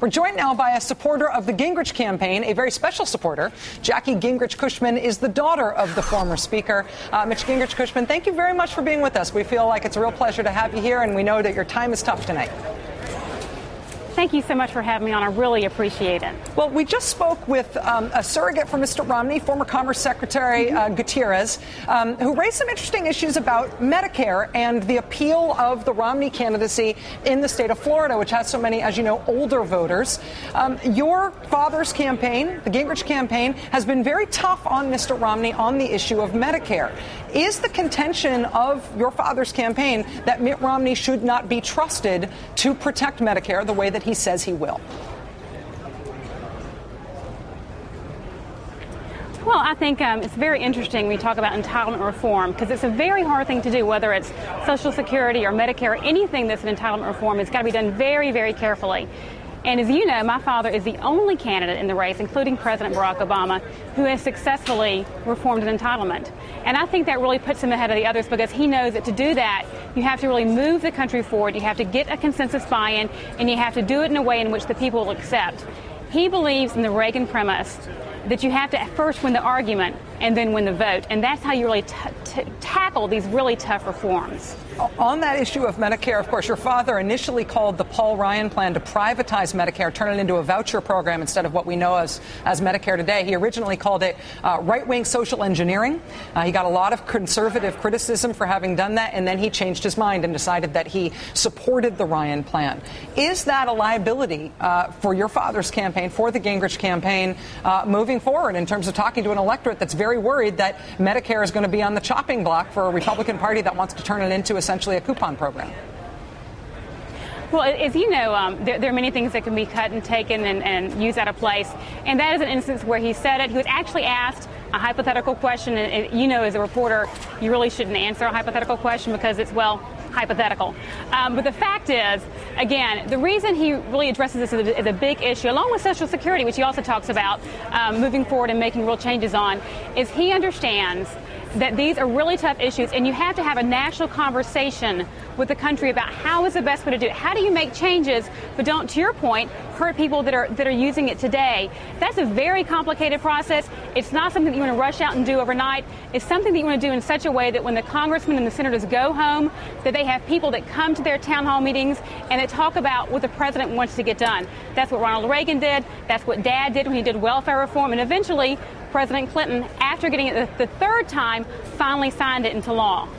We're joined now by a supporter of the Gingrich campaign, a very special supporter. Jackie Gingrich Cushman is the daughter of the former speaker. Mitch Gingrich Cushman, thank you very much for being with us. We feel like it's a real pleasure to have you here, and we know that your time is tough tonight. Thank you so much for having me on. I really appreciate it. Well, we just spoke with a surrogate for Mr. Romney, former Commerce Secretary Gutierrez, who raised some interesting issues about Medicare and the appeal of the Romney candidacy in the state of Florida, which has so many, as you know, older voters. Your father's campaign, the Gingrich campaign, has been very tough on Mr. Romney on the issue of Medicare. Is the contention of your father's campaign that Mitt Romney should not be trusted to protect Medicare the way that he says he will? Well, I think it's very interesting when you talk about entitlement reform, because it's a very hard thing to do, whether it's Social Security or Medicare, anything that's an entitlement reform. It's got to be done very, very carefully. And as you know, my father is the only candidate in the race, including President Barack Obama, who has successfully reformed an entitlement. And I think that really puts him ahead of the others, because he knows that to do that, you have to really move the country forward. You have to get a consensus buy-in, and you have to do it in a way in which the people will accept. He believes in the Reagan premise that you have to first win the argument and then win the vote. And that's how you really tackle these really tough reforms. On that issue of Medicare, of course, your father initially called the Paul Ryan plan to privatize Medicare, turn it into a voucher program instead of what we know as Medicare today. He originally called it right-wing social engineering. He got a lot of conservative criticism for having done that, and then he changed his mind and decided that he supported the Ryan plan. Is that a liability for your father's campaign, for the Gingrich campaign, moving forward in terms of talking to an electorate that's very worried that Medicare is going to be on the chopping block for a Republican Party that wants to turn it into essentially a coupon program? Well, as you know, there are many things that can be cut and taken and used out of place. And that is an instance where he said it. He was actually asked a hypothetical question. And you know, as a reporter, you really shouldn't answer a hypothetical question because it's, well, hypothetical. But the fact is, again, the reason he really addresses this as a big issue, along with Social Security, which he also talks about moving forward and making real changes on, is he understands that these are really tough issues, and you have to have a national conversation with the country about how is the best way to do it. How do you make changes, but don't, to your point, hurt people that are using it today? That's a very complicated process. It's not something that you want to rush out and do overnight. It's something that you want to do in such a way that when the congressmen and the senators go home, that they have people that come to their town hall meetings and that talk about what the president wants to get done. That's what Ronald Reagan did. That's what Dad did when he did welfare reform. And eventually, President Clinton, after getting it the third time, finally signed it into law.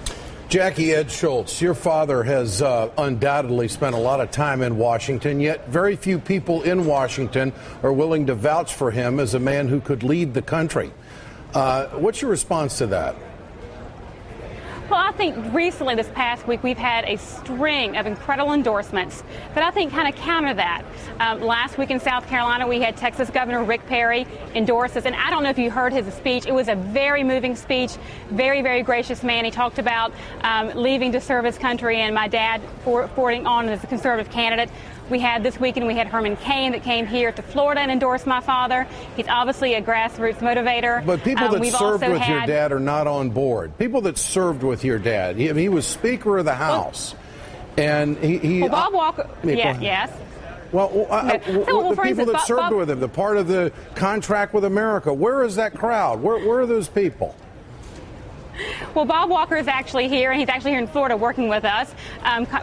Jackie, Ed Schultz, your father has undoubtedly spent a lot of time in Washington, yet very few people in Washington are willing to vouch for him as a man who could lead the country. What's your response to that? Well, I think recently, this past week, we've had a string of incredible endorsements that I think kind of counter that. Last week in South Carolina, we had Texas Governor Rick Perry endorse us. And I don't know if you heard his speech. It was a very moving speech, very, very gracious man. He talked about leaving to serve his country and my dad forwarding on as a conservative candidate. We had this weekend, we had Herman Cain that came here to Florida and endorsed my father. He's obviously a grassroots motivator. But people that served with your dad are not on board. People that served with your dad. He was Speaker of the House. And well, Bob Walker, yes. Well, the people that served with him, the part of the contract with America, where is that crowd? Where are those people? Well, Bob Walker is actually here, and he's actually here in Florida working with us.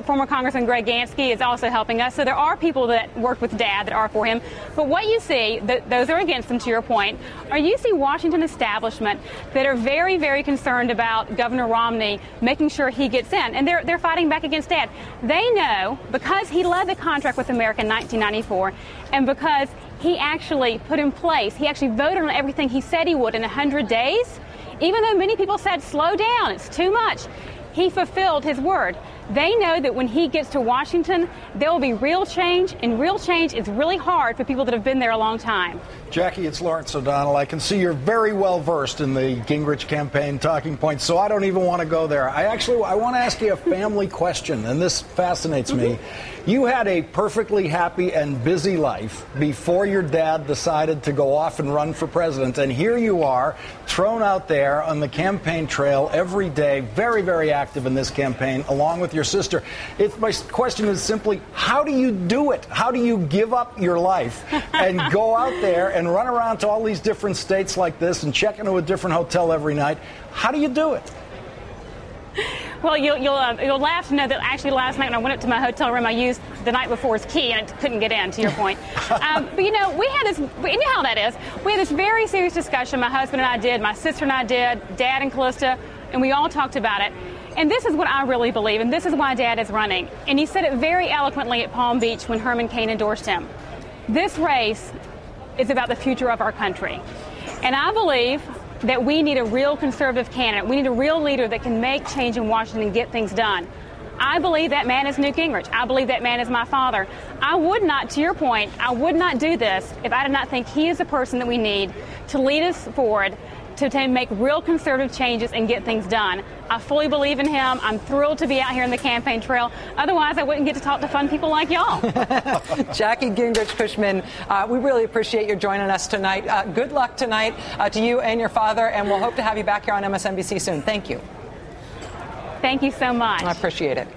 Former Congressman Greg Gansky is also helping us. So there are people that work with Dad that are for him. But what you see, those are against him, to your point, are you see Washington establishment that are very, very concerned about Governor Romney making sure he gets in. And they're fighting back against Dad. They know, because he led the contract with America in 1994, and because he actually put in place, he actually voted on everything he said he would in 100 days, even though many people said, slow down, it's too much, he fulfilled his word. They know that when he gets to Washington, there will be real change, and real change is really hard for people that have been there a long time. Jackie, it's Lawrence O'Donnell. I can see you're very well versed in the Gingrich campaign talking points, so I don't even want to go there. I want to ask you a family question, and this fascinates me. You had a perfectly happy and busy life before your dad decided to go off and run for president, and here you are, thrown out there on the campaign trail every day, very, very active in this campaign, along with with your sister. My question is simply, how do you do it? How do you give up your life and go out there and run around to all these different states like this and check into a different hotel every night? How do you do it? Well, you'll laugh to know that actually last night when I went up to my hotel room, I used the night before's key and it couldn't get in, to your point. But, we had this, you know how that is. We had this very serious discussion, my husband and I did, my sister and I did, Dad and Callista, and we all talked about it. And this is what I really believe, and this is why Dad is running. And he said it very eloquently at Palm Beach when Herman Cain endorsed him. This race is about the future of our country. And I believe that we need a real conservative candidate. We need a real leader that can make change in Washington and get things done. I believe that man is Newt Gingrich. I believe that man is my father. I would not, to your point, I would not do this if I did not think he is the person that we need to lead us forward, to make real conservative changes and get things done. I fully believe in him. I'm thrilled to be out here in the campaign trail. Otherwise, I wouldn't get to talk to fun people like y'all. Jackie Gingrich Cushman, we really appreciate you joining us tonight. Good luck tonight to you and your father, and we'll hope to have you back here on MSNBC soon. Thank you. Thank you so much. I appreciate it.